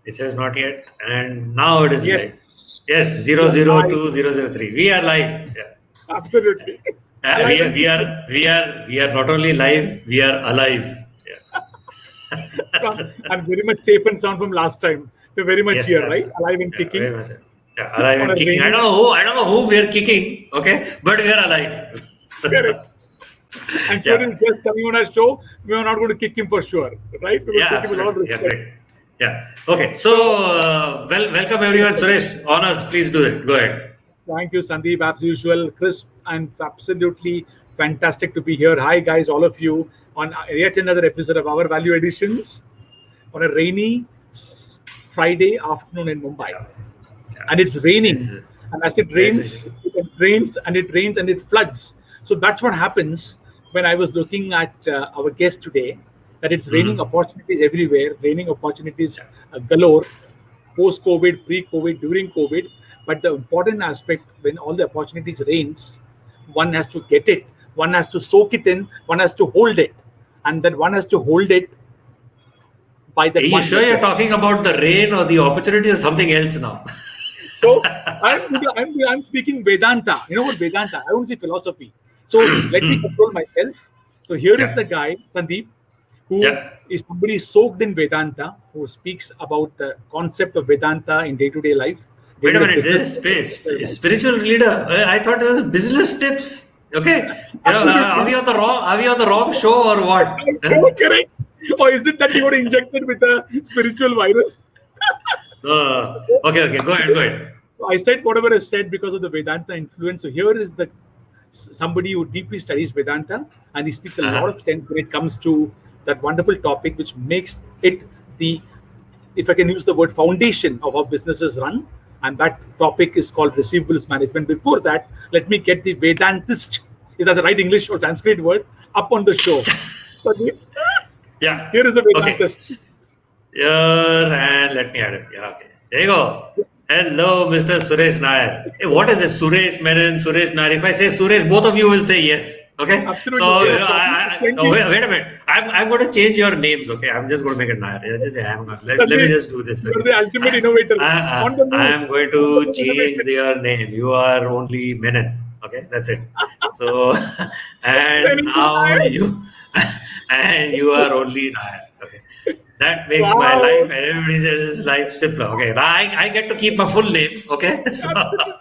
It says not yet, and now it is Yes. live. Yes, We are live. 002-003. We are live. Yeah. Absolutely. Alive and kicking. We are not only live, we are alive. Yeah. And very much safe and sound from last time. We're very much Yes, here, right? absolutely. Alive and Yeah, very kicking much. Yeah, alive on and a kicking. rainy. I don't know who we are kicking, okay, but we are alive. Correct. And sure, Yeah, is just coming on our show. We are not going to kick him for sure, right? We're going to yeah, take him a lot of absolutely. Yeah, respect. great. Yeah. Okay. So, So, welcome everyone. Suresh, honors, please do it. Go ahead. thank you, Sandeep. As usual, crisp and absolutely fantastic to be here. Hi, guys, all of you, on yet another episode of our Value Additions on a rainy Friday afternoon in Mumbai. Yeah, yeah. And it's raining. This, And as it this, rains, it rains and it rains and it floods. So that's what happens when I was looking at our guest today. That it's raining mm, opportunities everywhere, raining opportunities yeah. galore, post COVID, pre COVID, during COVID. But the important aspect when all the opportunities rains, one has to get it, one has to soak it in, one has to hold it, and that one has to hold it by Are that you one sure you're method. talking about the rain or the opportunity or something else now? So I'm speaking Vedanta. You know what Vedanta? I won't say philosophy. So let me control myself. So here is Yeah, the guy, Sandeep, who yeah. is somebody soaked in Vedanta, who speaks about the concept of Vedanta in day-to-day life, Wait a day-to-day minute. business. This is spiritual leader. I thought it was business tips. Okay. Are Absolutely. we on the wrong? Are we on the wrong show or what? Huh? Oh, correct. Or is it that you got injected with a spiritual virus? Okay. Okay. Go So, ahead. Go ahead. so I said whatever I said because of the Vedanta influence. So here is the somebody who deeply studies Vedanta, and he speaks a lot Uh-huh. of sense when it comes to that wonderful topic, which makes it the, if I can use the word, foundation of how businesses run. And that topic is called receivables management. Before that, let me get the Vedantist, is that the right English or Sanskrit word, up on the show. So Yeah. here is the Okay. Vedantist. Here and let me add it. Yeah. Okay. There you go. Hello, Mr. Suresh Nair. Hey, what is this? Suresh Menon, Suresh Nair. If I say Suresh, both of you will say yes. Okay. Absolutely. So, Yeah, plenty. wait a minute. I'm going to change your names. Okay. I'm just going to make it Nair. Just hang on. Let me Sandeep, just do this. you're Okay. the ultimate innovator. On the move. I'm going On the to move change innovation. your name. You are only Menon. Okay. That's it. So, and Anything now higher? you, and you are only Nair. Okay. That makes my life Wow. and everybody else's life simpler. Okay, now I get to keep my full name. Okay, Absolutely.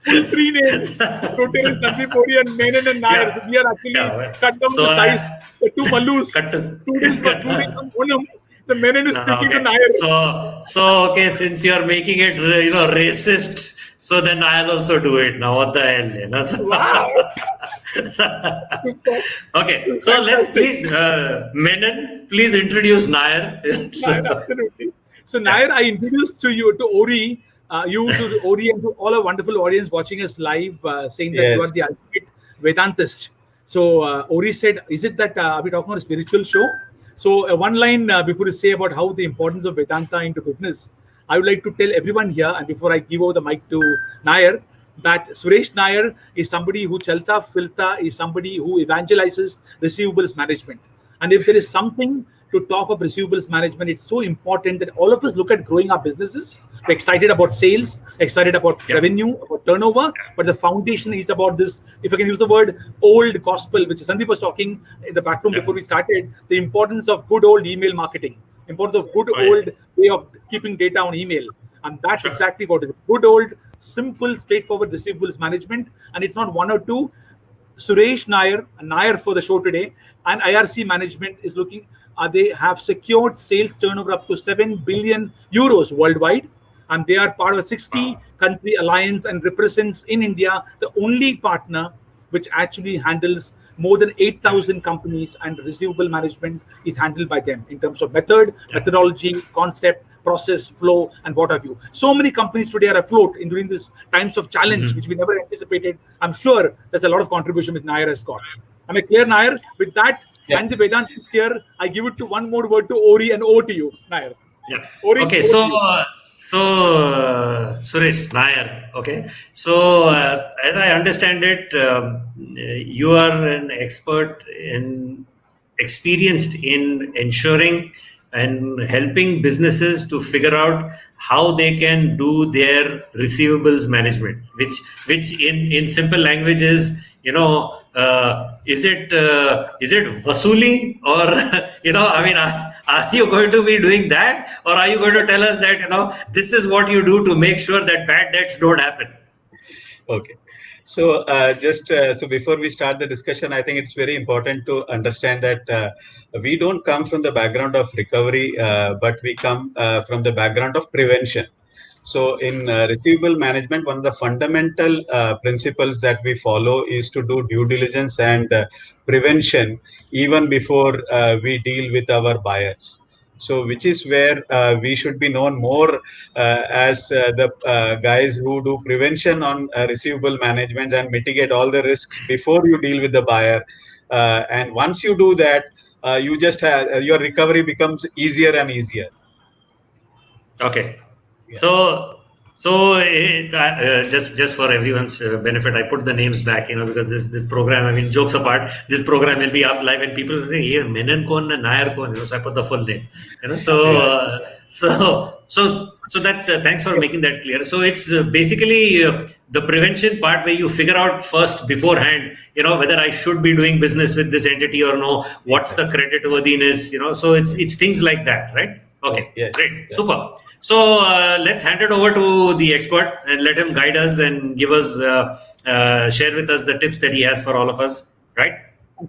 Full three names. Totally Sandeep, Ohri and Menon and Nair. So yeah, we are actually yeah. cut down So the size. The two Mallus. cut to, 2 days for cut. 2 days on Onam. The Menon is speaking to Okay, Nair. okay. Since you're making it, racist, so then I'll also do it now. What the hell? Wow. Super. Okay, so let's Fantastic. please, Menon, please introduce Nair. Nair, So, absolutely. So, yeah. Nair, I introduced to you to Ohri, you to Ohri, and to all our wonderful audience watching us live, saying that you are Yes. the ultimate Vedantist. So, Ohri said, "Is it that are we talking about a spiritual show?" So, one line before you say about how the importance of Vedanta into business, I would like to tell everyone here, and before I give over the mic to Nair, that Suresh Nair is somebody who Chalta Filta is somebody who evangelizes receivables management. And if there is something to talk of receivables management, it's so important that all of us look at growing our businesses. We're excited about sales, excited about Yeah. revenue, about turnover, but the foundation is about this. If I can use the word old gospel, which Sandeep was talking in the back room Yeah. before we started, the importance of good old email marketing, importance of good Oh, yeah. old way of keeping data on email. And that's Sure. exactly what it is. Good old, simple, straightforward receivables management. And it's not one or two. Suresh Nair for the show today, and IRC management is looking. They have secured sales turnover up to 7 billion euros worldwide, and they are part of a 60 Wow. country alliance and represents in India the only partner which actually handles more than Yeah. 8,000 companies, and receivable management is handled by them in terms of method, Yeah. methodology, concept, process, flow, and what have you. So many companies today are afloat in during these times of challenge, which we never anticipated. I'm sure there's a lot of contribution with Nair has got. Am I clear, Nair? With that, Yeah. and the Vedantist here, I give it to one more word to Ohri, and over to you, Nair. Yeah. Ohri, Okay. over to you. Suresh Nair. Okay. So, as I understand it, you are an expert in experienced in ensuring and helping businesses to figure out how they can do their receivables management, which in simple language is, is it vasuli, or I mean, are you going to be doing that, or are you going to tell us that this is what you do to make sure that bad debts don't happen? Okay. So so before we start the discussion, I think it's very important to understand that we don't come from the background of recovery, but we come from the background of prevention. So in receivable management, one of the fundamental principles that we follow is to do due diligence and prevention even before we deal with our buyers. So which is where we should be known more as the guys who do prevention on receivable management and mitigate all the risks before you deal with the buyer. And once you do that, you just have, your recovery becomes easier and easier. Okay. Yeah. So it's just for everyone's benefit, I put the names back, because this program, I mean, jokes apart, this program will be up live and people will say, "Yeah, Menon kon, Nair kon," so I put the full name, so that's thanks for making that clear. So it's basically the prevention part where you figure out first beforehand, whether I should be doing business with this entity or no, what's the credit worthiness, so it's things like that, right? Okay, great, super. So let's hand it over to the expert and let him guide us and give us, share with us the tips that he has for all of us, right?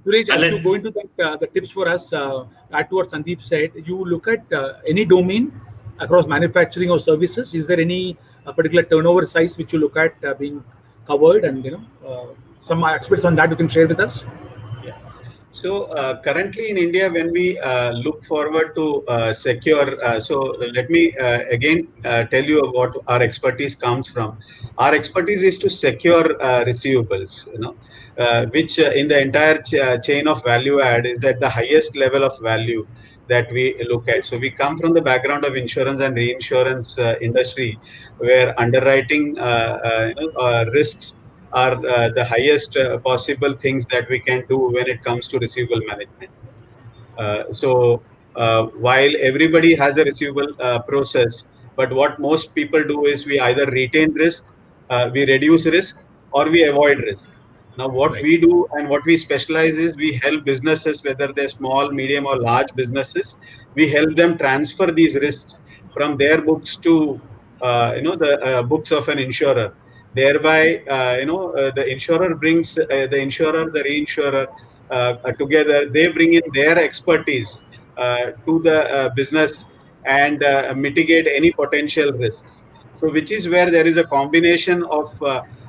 Suresh, as you go into that, the tips for us, add to what Sandeep said, you look at any domain across manufacturing or services. Is there any particular turnover size which you look at being covered, and some aspects on that you can share with us? So currently in India, when we look forward to secure, so let me again tell you what our expertise comes from. Our expertise is to secure receivables, which in the entire chain of value add is at the highest level of value that we look at. So we come from the background of insurance and reinsurance industry, where underwriting risks are the highest possible things that we can do when it comes to receivable management. So while everybody has a receivable process, but what most people do is we either retain risk, we reduce risk, or we avoid risk. Now, what we do and what we specialize is we help businesses, whether they're small, medium, or large businesses, we help them transfer these risks from their books to the books of an insurer. Thereby, the insurer brings the insurer, the reinsurer together. They bring in their expertise to the business and mitigate any potential risks. So, which is where there is a combination of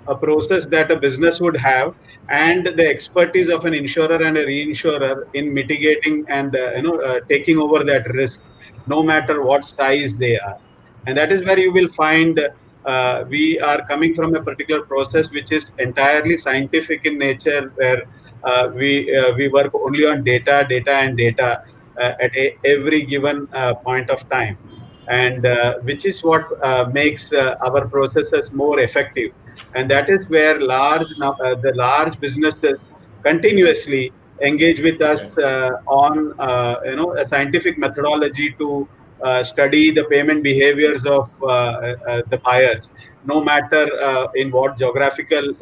a process that a business would have and the expertise of an insurer and a reinsurer in mitigating and taking over that risk, no matter what size they are. And that is where you will find we are coming from a particular process which is entirely scientific in nature, where we work only on data and data at every given point of time, and which is what makes our processes more effective. And that is where the large businesses continuously engage with us on a scientific methodology to study the payment behaviors of the buyers, no matter in what geographical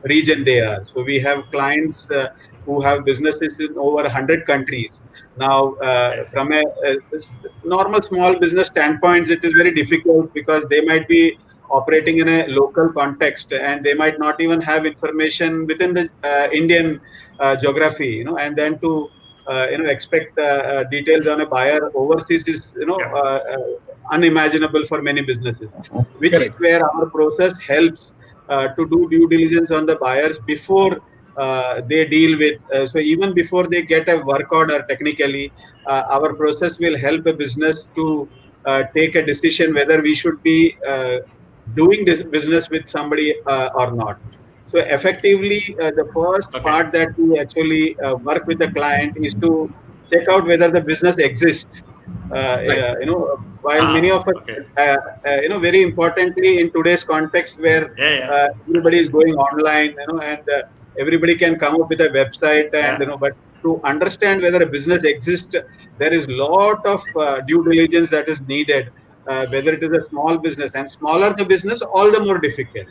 region they are. So we have clients who have businesses in over 100 countries. Now, from a normal small business standpoint, it is very difficult because they might be operating in a local context and they might not even have information within the Indian geography, and then to expect details on a buyer overseas is unimaginable for many businesses, which is where our process helps to do due diligence on the buyers before they deal with. So even before they get a work order, technically, our process will help a business to take a decision whether we should be doing this business with somebody or not. So effectively, the first part that we actually work with the client is to check out whether the business exists. While many of us, very importantly in today's context where everybody is going online, and everybody can come up with a website, and but to understand whether a business exists, there is lot of due diligence that is needed, whether it is a small business, and smaller the business, all the more difficult.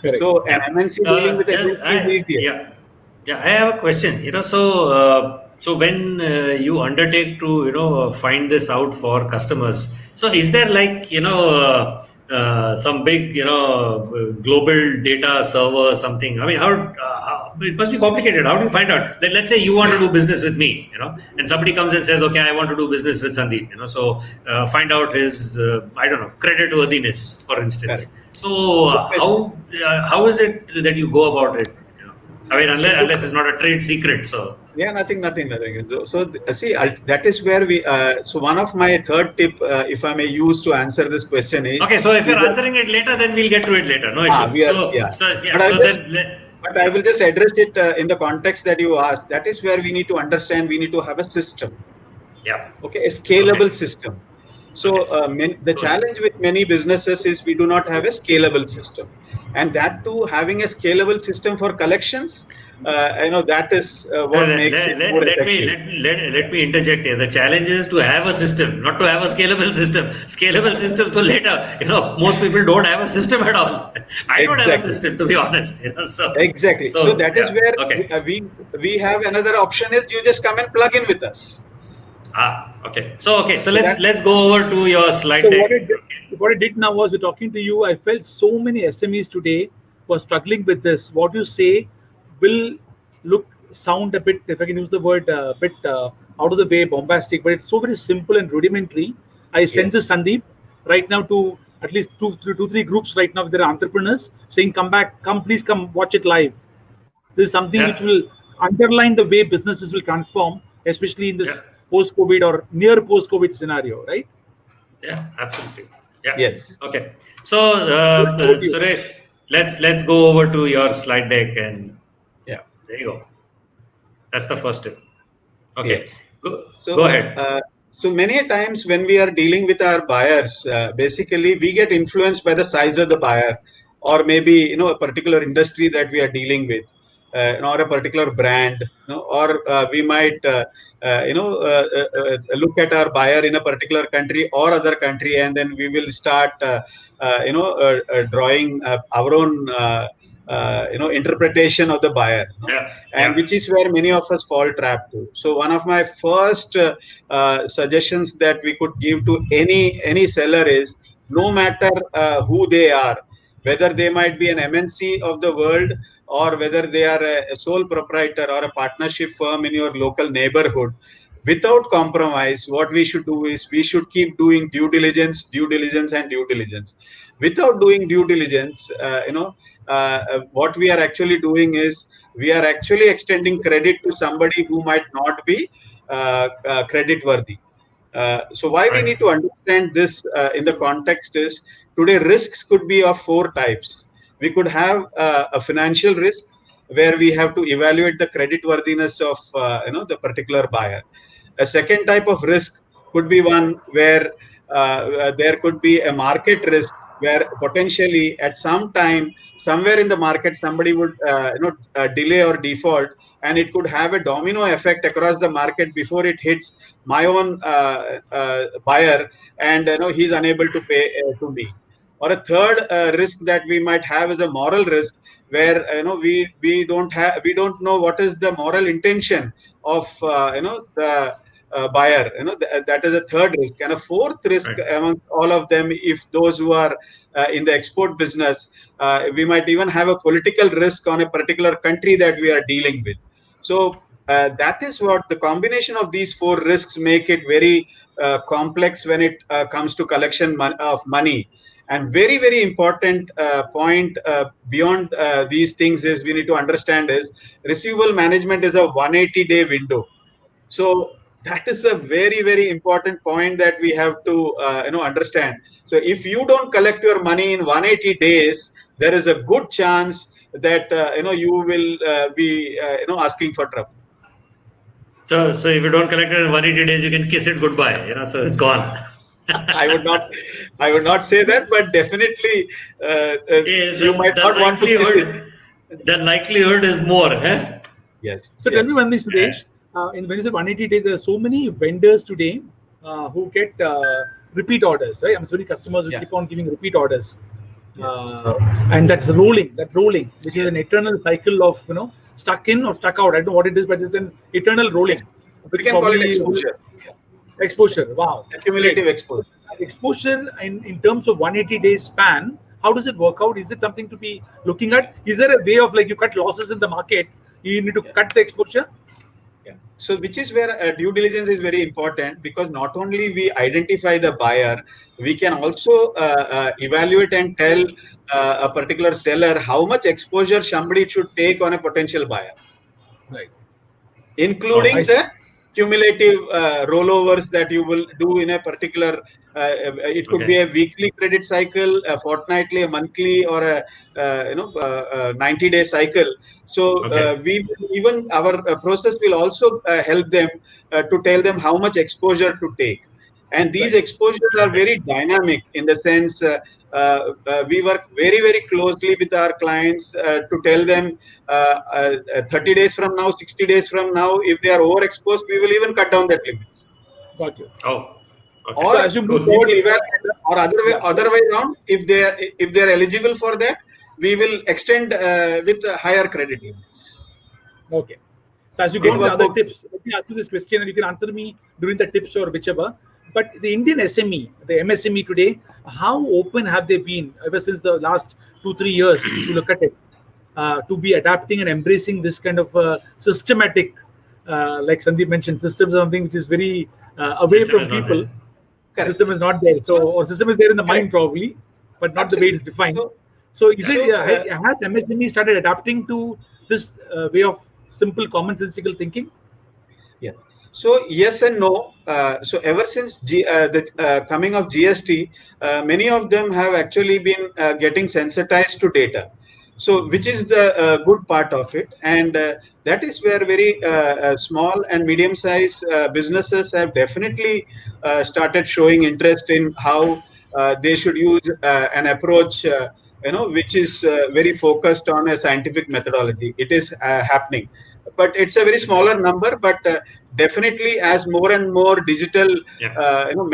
Correct. So an Yeah. MNC dealing with MNC is easier. Yeah, I have a question. So when you undertake to, find this out for customers, so is there like, some big, global data server or something? I mean, how it must be complicated. How do you find out? Let's say you want to do business with me, and somebody comes and says, okay, I want to do business with Sandeep, so find out his, I don't know, credit worthiness, for instance. Correct. So Good question. how is it that you go about it? I mean, So good. unless it's not a trade secret. So Yeah, nothing. See, that is where we. So one of my third tip, if I may use to answer this question okay. So if is you're that, answering it later, then we'll get to it later. No issue. we are, yeah. Yeah. But I So just, then, but I will just address it in the context that you asked. That is where we need to understand. We need to have a system. yeah. Okay, a scalable Okay. system. So Okay. the Good. challenge with many businesses is we do not have a scalable system, and that too, having a scalable system for collections, that is what makes it more effective. Let me interject here. The challenge is to have a system, not to have a scalable system. Scalable system, so later, most people don't have a system at all. I don't have a Exactly. system, to be honest. So Exactly. So that is yeah. where Okay. we have another option is you just come and plug in with us. Okay. So So let's go over to your slide So deck. what I did now was, we're talking to you, I felt so many SMEs today were struggling with this. What you say will sound a bit, if I can use the word, a bit out of the way, bombastic, but it's so very simple and rudimentary. I sent this yes, Sandeep right now to at least two, three groups right now with their entrepreneurs saying, come back, please come watch it live. This is something which Yeah. will underline the way businesses will transform, especially in Yeah. this post-COVID or near post-COVID scenario, right? Yeah. Absolutely. Yeah. yes, Okay. So Over to you. Suresh, let's go over to your slide deck, and yeah, there you go. That's the first tip. Okay. yes. Go So, ahead. so many a times when we are dealing with our buyers, basically we get influenced by the size of the buyer, or maybe a particular industry that we are dealing with, or a particular brand, or we might look at our buyer in a particular country or other country, and then we will start drawing our own interpretation of the buyer. Yeah. And Yeah. which is where many of us fall trapped to. So one of my first suggestions that we could give to any seller is, no matter who they are, whether they might be an MNC of the world, or whether they are a sole proprietor or a partnership firm in your local neighborhood, without compromise, what we should do is we should keep doing due diligence, and due diligence. Without doing due diligence, what we are actually doing is we are actually extending credit to somebody who might not be credit worthy. So why we Right. need to understand this in the context is, today risks could be of four types. We could have a financial risk, where we have to evaluate the credit worthiness of the particular buyer. A second type of risk could be one where there could be a market risk, where potentially at some time somewhere in the market somebody would delay or default, and it could have a domino effect across the market before it hits my own buyer, and he's unable to pay to me. Or a third risk that we might have is a moral risk, where we don't know what is the moral intention of the buyer. That is a third risk. And a fourth risk Right. among all of them, if those who are in the export business, we might even have a political risk on a particular country that we are dealing with. So that is what the combination of these four risks make it very complex when it comes to collection of money. And very, very important point beyond these things is, we need to understand is, receivable management is a 180-day window. So that is a very, very important point that we have to understand. So if you don't collect your money in 180 days, there is a good chance that you will be asking for trouble. So if you don't collect it in 180 days, you can kiss it goodbye. So it's gone. I would not say that, but definitely you might The not want to kiss it. likelihood is more. Huh? Yes, So tell me yes. one thing, Suresh. in when you say 180 days, there are so many vendors today who get repeat orders, right? I'm sorry, customers who Yeah. keep on giving repeat orders. Yes. And that's rolling, which is an eternal cycle of, stuck in or stuck out. I don't know what it is, but it's an eternal rolling. We Which can call it probably exposure. Yeah. exposure. Wow. Accumulative Great. exposure. Exposure in terms of 180 days span, how does it work out? Is it something to be looking at? Is there a way of, like, you cut losses in the market, you need to cut the exposure? Yeah. So which is where due diligence is very important, because not only we identify the buyer, we can also evaluate and tell a particular seller how much exposure somebody should take on a potential buyer, Right. including I see. the cumulative rollovers that you will do in a particular. It could be a weekly credit cycle, a fortnightly, a monthly, or a 90-day cycle. So we even our process will also help them to tell them how much exposure to take. And these exposures are very dynamic, in the sense we work very, very closely with our clients to tell them 30 days from now, 60 days from now, if they are overexposed, we will even cut down that limit. Got you. Oh, okay. Or So as you move we will forward, evaluate, or other way around, if they are eligible for that, we will extend with higher credit limits. okay. So as you go It on to was other both. tips, let me ask you this question, and you can answer me during the tips or whichever. But the Indian SME, the MSME today, how open have they been ever since the last 2-3 years, if you look at it, to be adapting and embracing this kind of systematic, like Sandeep mentioned, systems are something which is very away System from is not people. there. Correct. System is not there. So, or system is there in the mind probably, but not the way Absolutely. it's defined. So, So is it So, has MSME started adapting to this way of simple, commonsensical thinking? yeah. So yes and no. So ever since the coming of GST, many of them have actually been getting sensitized to data. So which is the good part of it, and that is where very small and medium-sized businesses have definitely started showing interest in how they should use an approach, which is very focused on a scientific methodology. It is happening, but it's a very smaller number. But definitely, as more and more digital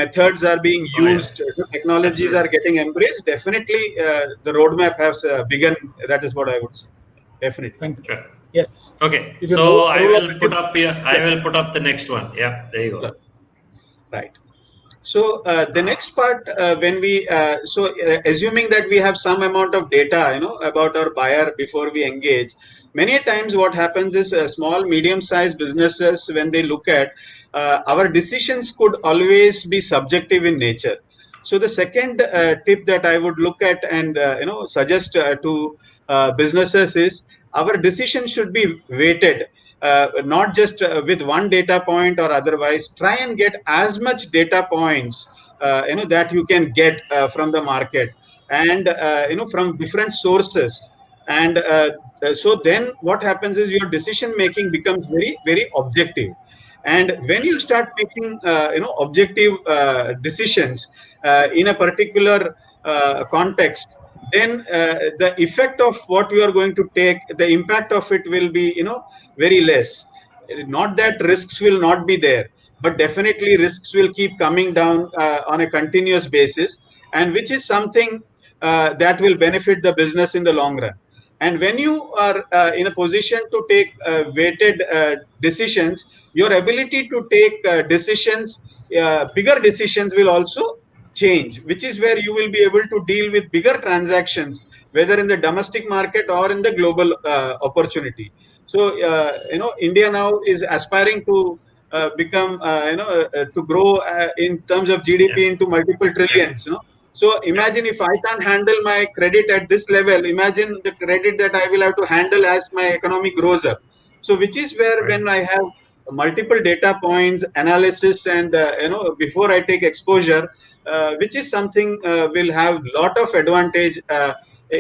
methods are being used, technologies are getting embraced, definitely the roadmap has begun. That is what I would say. Definitely. Thank you. Sure. Yes. Okay. You can So I roll up will the put tips. up here. I Yes. will put up the next one. Yeah. There you go. Right. So the next part, when we assuming that we have some amount of data, about our buyer before we engage, many times what happens is small, medium-sized businesses, when they look at our decisions, could always be subjective in nature. So the second tip that I would look at and suggest to businesses is our decision should be weighted. Not just with one data point or otherwise. Try and get as much data points that you can get from the market, and from different sources. And so then what happens is your decision making becomes very, very objective. And when you start making objective decisions in a particular context, then the effect of what you are going to take, the impact of it will be very less. Not that risks will not be there, but definitely risks will keep coming down on a continuous basis, and which is something that will benefit the business in the long run. And when you are in a position to take weighted decisions, your ability to take decisions, bigger decisions, will also change, which is where you will be able to deal with bigger transactions, whether in the domestic market or in the global opportunity. So India now is aspiring to become to grow in terms of GDP into multiple trillions. So imagine if I can't handle my credit at this level, imagine the credit that I will have to handle as my economy grows up. So which is where when I have multiple data points, analysis, and before I take exposure, which is something will have lot of advantage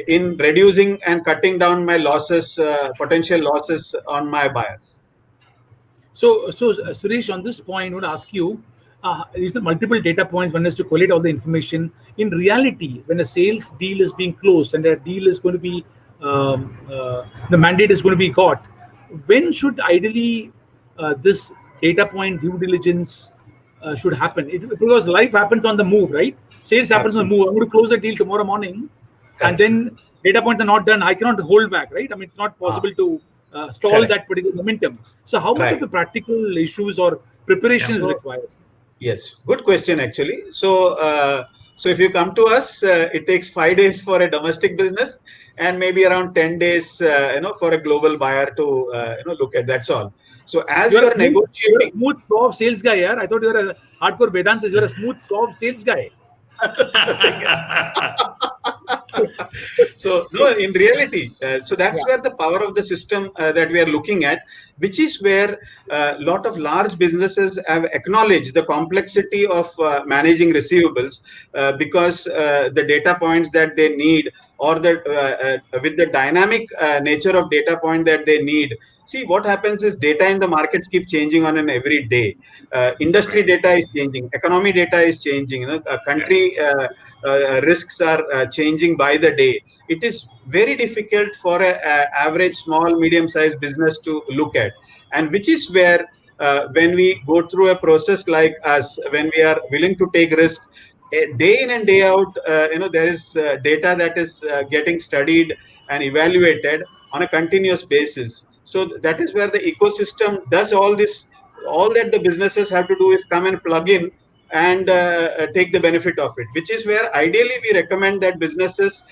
in reducing and cutting down my losses, potential losses on my buyers. So Suresh, on this point, I would ask you, these are multiple data points. One is to collate all the information. In reality, when a sales deal is being closed and a deal is going to be, the mandate is going to be got, when should ideally this data point due diligence should happen. Because life happens on the move, right? Sales happens on the Absolutely. move. I'm going to close the deal tomorrow morning, and Correct. then data points are not done. I cannot hold back, right? I mean, it's not possible to stall Correct. that particular momentum. So, how much of Right. the practical issues or preparation is So, required? yes, good question actually. So if you come to us, it takes 5 days for a domestic business, and maybe around 10 days, for a global buyer to look at. That's all. So as you are You're a negotiating, smooth, suave sales guy, yeah. I thought you were a hardcore Vedantist. You're a smooth, suave sales guy. so no, in reality, so Yeah. that's where the power of the system that we are looking at, which is where a lot of large businesses have acknowledged the complexity of managing receivables, because the data points that they need, or the with the dynamic nature of data point that they need. See, what happens is data in the markets keep changing on an every day. Industry Right. data is changing, economy data is changing, country risks are changing by the day. It is very difficult for a average small medium sized business to look at, and which is where when we go through a process like us, when we are willing to take risk, day in and day out, there is data that is getting studied and evaluated on a continuous basis. So that is where the ecosystem does all this. All that the businesses have to do is come and plug in and take the benefit of it, which is where ideally we recommend that businesses,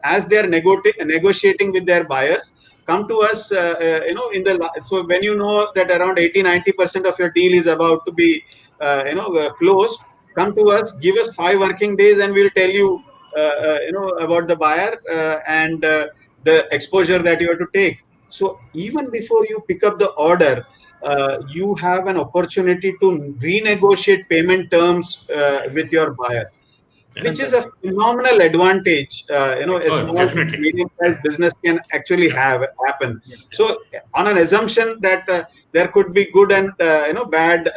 as they are negotiating with their buyers, come to us, so when you know that around 80-90% of your deal is about to be closed, come to us, give us 5 working days, and we'll tell you about the buyer, and the exposure that you have to take. So even before you pick up the order, you have an opportunity to renegotiate payment terms with your buyer, which is a Fantastic. phenomenal advantage. A Oh, small definitely. medium sized Yeah. business can actually Yeah. have happen. Yeah. So on an assumption that there could be good and bad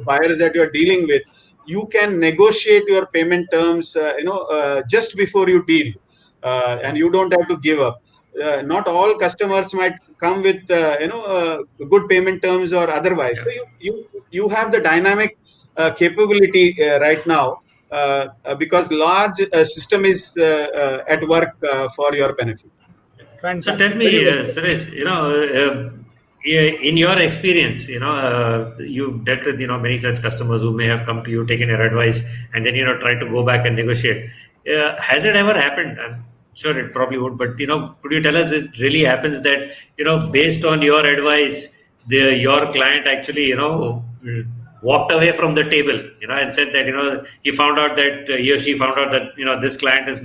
buyers that you are dealing with, you can negotiate your payment terms just before you deal, and you don't have to give up. Not all customers might come with good payment terms or otherwise. Yeah. So you have the dynamic capability right now, because large system is at work for your benefit. So tell Fantastic. Very me, well said. Suresh, in your experience, you've dealt with, many such customers who may have come to you, taken your advice, and then, try to go back and negotiate. Has it ever happened? I'm sure it probably would, but, could you tell us it really happens that, based on your advice, your client actually, walked away from the table, and said that, he found out that he or she found out that, this client is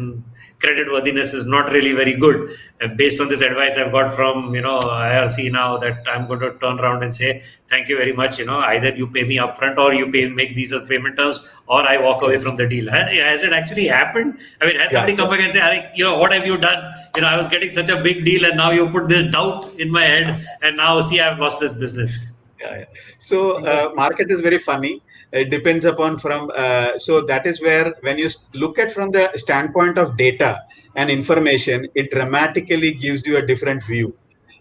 credit worthiness is not really very good. And based on this advice I've got from IRC now, that I'm going to turn around and say thank you very much. Either you pay me upfront, or you make these as payment terms, or I walk away from the deal. Has it actually happened? I mean, has Yeah. somebody come back and say, what have you done? I was getting such a big deal, and now you put this doubt in my head, and now see I've lost this business. Yeah. So market is very funny. It depends upon from. So that is where when you look at from the standpoint of data and information, it dramatically gives you a different view.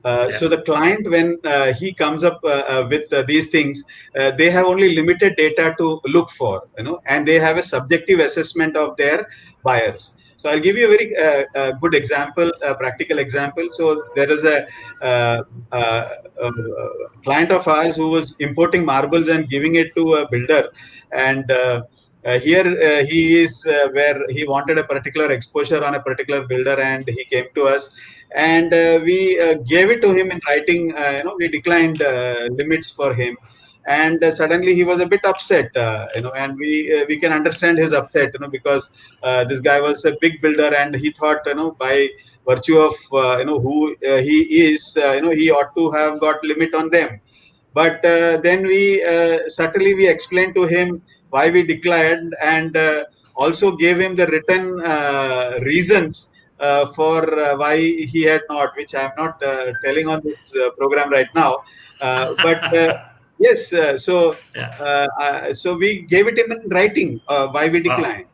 Yeah. So the client, when he comes up with these things, they have only limited data to look for, and they have a subjective assessment of their buyers. So I'll give you a very good example, a practical example. So there is a uh, uh, uh, client of ours who was importing marbles and giving it to a builder, and here he is where he wanted a particular exposure on a particular builder, and he came to us, and we gave it to him in writing. We declined limits for him, and suddenly he was a bit upset, and we can understand his upset, because this guy was a big builder, and he thought, by virtue of who he is, he ought to have got limit on them. But then we subtly we explained to him why we declined, and also gave him the written reasons for why he had not, which I am not telling on this program right now. But yes, Yeah. so we gave it in writing why we Wow. declined.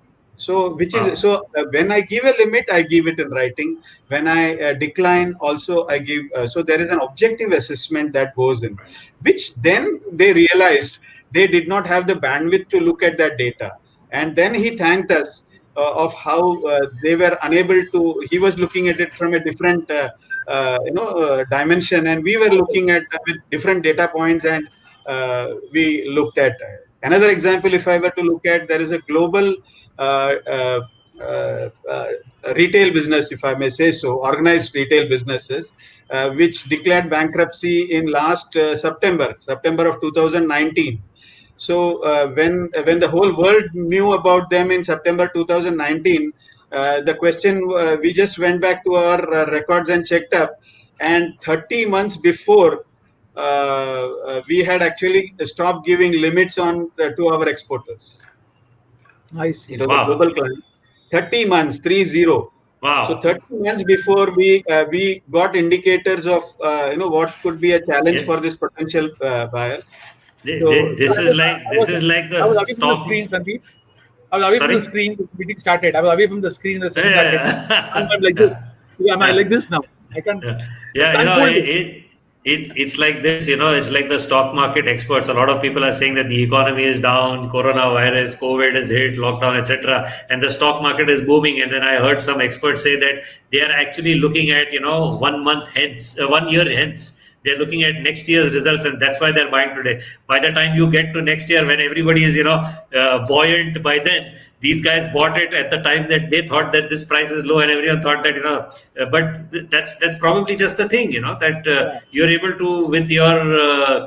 So, which Wow. is so when I give a limit, I give it in writing. When I decline, also I give. So there is an objective assessment that goes in, which then they realized they did not have the bandwidth to look at that data, and then he thanked us of how they were unable to. He was looking at it from a different dimension, and we were looking at with different data points, and we looked at another example. If I were to look at, there is a global uh, uh, uh, uh, retail business, if I may say so, organized retail businesses, which declared bankruptcy in last September of 2019. So when the whole world knew about them in September 2019, the question we just went back to our records and checked up, and 30 months before we had actually stopped giving limits on to our exporters. I see. It was a Wow. global client. 30 months, 30. So Wow. 30 months before we got indicators of what could be a challenge Yeah. for this potential buyers. Thi- So thi- This is like I this was is like I was the away from the stock. screen, Sandeep. I was away from the Sorry. screen. The meeting started. I was away from the screen. The session started. I'm like this. Yeah. Am I like Yeah. this now? I can't. Yeah, I yeah, can't hold it. it's like this, it's like the stock market experts. A lot of people are saying that the economy is down, coronavirus, COVID has hit, lockdown, etc., and the stock market is booming. And then I heard some experts say that they are actually looking at 1 month hence, 1 year hence. They're looking at next year's results, and that's why they're buying today. By the time you get to next year, when everybody is buoyant, by then these guys bought it at the time that they thought that this price is low, and everyone thought that that's probably just the thing, that Yeah. you're able to, with your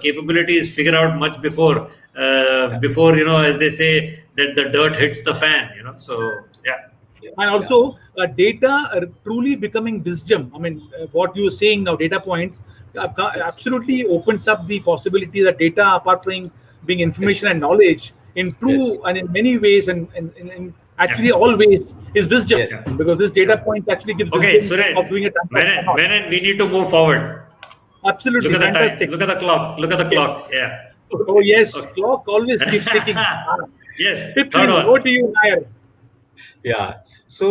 capabilities, figure out much before yeah, as they say, that the dirt hits the fan. So yeah. yeah, And yeah, also data are truly becoming wisdom. I mean, what you're saying now, data points, yes, absolutely opens up the possibility that data, apart from being yes, information and knowledge, in yes, true and in many ways, and in Yeah. actually all ways, is wisdom. yes, Yeah. Because this data Yeah. points actually gives Okay, wisdom of Suresh, doing a transaction or Menon, not. Menon, we need to move forward. Look Absolutely at the time. fantastic. Look at the clock. Look at the Yes. clock. Yeah. Oh yes, Okay. clock always keeps ticking. Yes. Third Tippling, over one. to you, Nair. yeah. So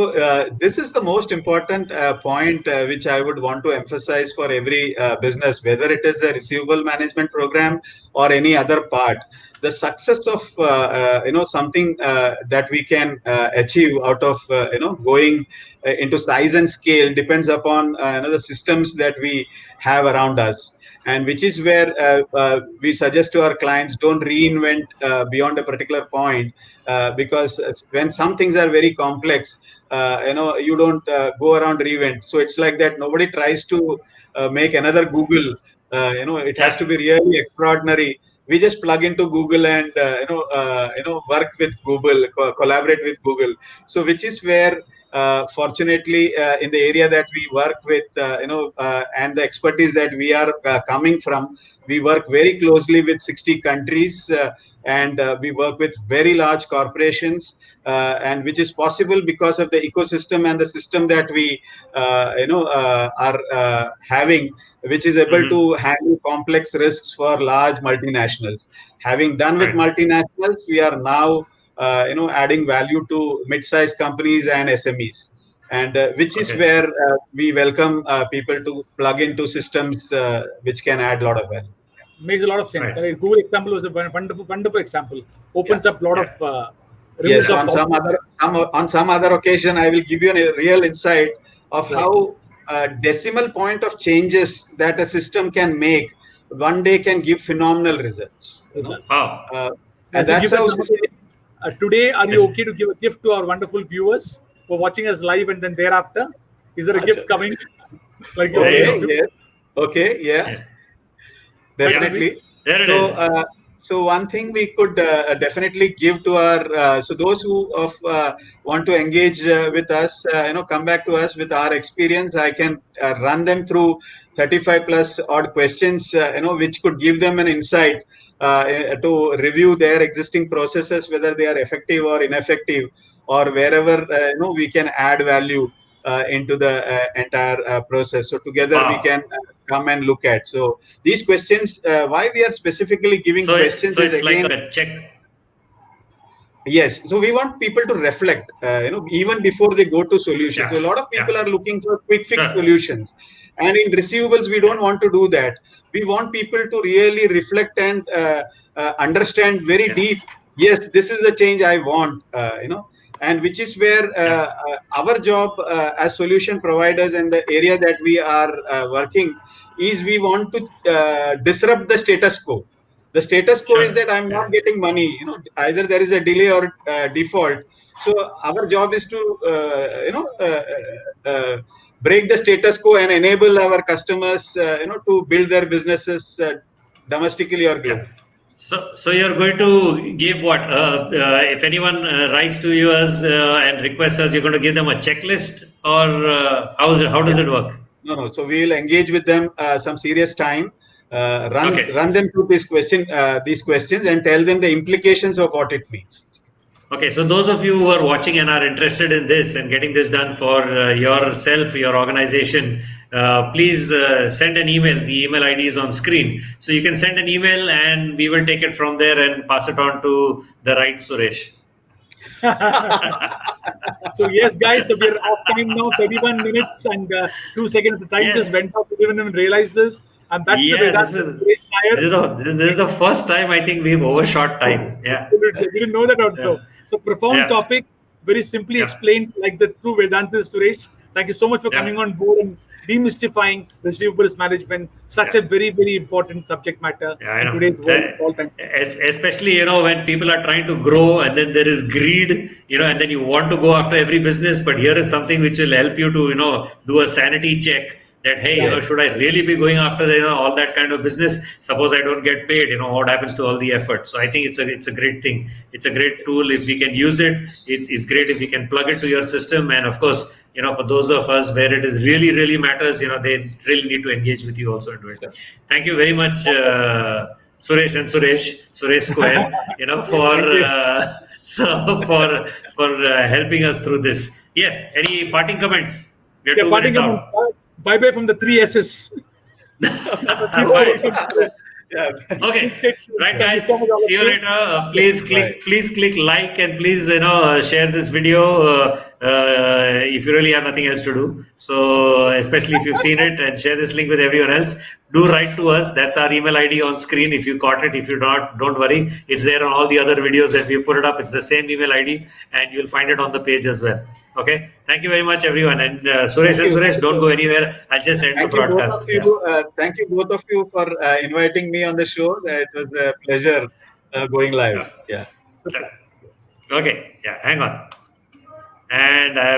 this is the most important point which I would want to emphasize for every business, whether it is a receivable management program or any other part. The success of something that we can achieve out of going into size and scale depends upon the systems that we have around us, and which is where we suggest to our clients, don't reinvent beyond a particular point, because when some things are very complex, you don't go around reinvent. So it's like that, nobody tries to make another Google. It has to Yeah. be really extraordinary. We just plug into Google and work with Google, collaborate with Google. So which is where fortunately in the area that we work with, and the expertise that we are coming from, we work very closely with 60 countries, and we work with very large corporations, and which is possible because of the ecosystem and the system that we are having, which is able Hmm. to handle complex risks for large multinationals. Having done with Right. multinationals, we are now adding value to mid-sized companies and SMEs, and which is Okay. where we welcome people to plug into systems which can add a lot of value. Makes a lot of sense. Right. I mean, Google example was a wonderful, wonderful example. Yeah. Opens up a lot Yeah. of rivers Yes, of on confidence. some other occasion, I will give you a real insight of Right. how decimal point of changes that a system can make one day can give phenomenal results. Results. Wow. Uh, So and as you that's give that how summary, system. today, are you Yeah. okay to give a gift to our wonderful viewers for watching us live and then thereafter? Is there a gift coming like you There you always Okay, go. do? yes, okay, yeah. Yeah. Right, Yeah. Sandeep? Definitely. There it So, is. one thing we could definitely give to our so those who want to engage with us, come back to us with our experience. I can run them through 35 plus odd questions, which could give them an insight to review their existing processes, whether they are effective or ineffective, or wherever we can add value into the entire process. So together we Wow. can come and look at. So these questions, why we are specifically giving So questions is it's like again, a check. Yes, so we want people to reflect, even before they go to solutions. Yeah. So a lot of people Yeah. are looking for quick fix Sure. solutions, and in receivables, we don't want to do that. We want people to really reflect and understand very Yeah. deep. Yes, this is the change I want, and which is where our job as solution providers and the area that we are working is we want to disrupt the status quo. The status quo is Sure. that I'm Yeah. not getting money. Either there is a delay or default. So our job is to break the status quo and enable our customers to build their businesses domestically or Yeah. globally. So you're going to give what? If anyone writes to you and requests us, you're going to give them a checklist, or how does Yeah. it work? No. So we will engage with them some serious time, Okay. run them through these questions, and tell them the implications of what it means. Okay, so those of you who are watching and are interested in this and getting this done for yourself, your organization, please send an email. The email ID is on screen. So you can send an email and we will take it from there and pass it on to the right Suresh. So yes, guys, so we're off time now. 31 minutes and 2 seconds. The time just Yes. went off. We didn't even realize this, and that's the Yeah, Vedanta Suresh Nair. this is the first time I think we've overshot time. Yeah. Absolutely. We didn't know that Yeah. also. So profound Yeah. topic, very simply Yeah. explained like the true Vedanta Suresh. Thank you so much for Yeah. coming on board and demystifying receivables management. Such Yeah. a very, very important subject matter Yeah, I in know. today's world. All time. Especially, when people are trying to grow and then there is greed, and then you want to go after every business, but here is something which will help you to, do a sanity check that, hey, Right. should I really be going after all that kind of business? Suppose I don't get paid, what happens to all the effort? So I think it's a great thing. It's a great tool if we can use it. It's great if we can plug it to your system. And of course, for those of us where it is really, really matters, they really need to engage with you also and do it. Thank you very much, Suresh Square, for Thank you. helping us through this. Yes. Any parting comments? We are Yeah, 2 minutes parting comment. out. Bye bye from the three S's. Right. Yeah. Okay, right, Thank you guys. so much, all of See you you. later. Please click like and please share this video if you really have nothing else to do. So especially if you've seen it, and share this link with everyone else. Do write to us. That's our email ID on screen. If you caught it, if you not, don't worry. It's there on all the other videos that we put it up. It's the same email ID, and you'll find it on the page as well. Okay. Thank you very much, everyone. And Suresh, don't go anywhere. I'll just end the Thank you both broadcast. of you. Thank you both of you for inviting me on the show. It was a pleasure going live. Yeah. Yeah. Okay. Yeah. Hang on. And I have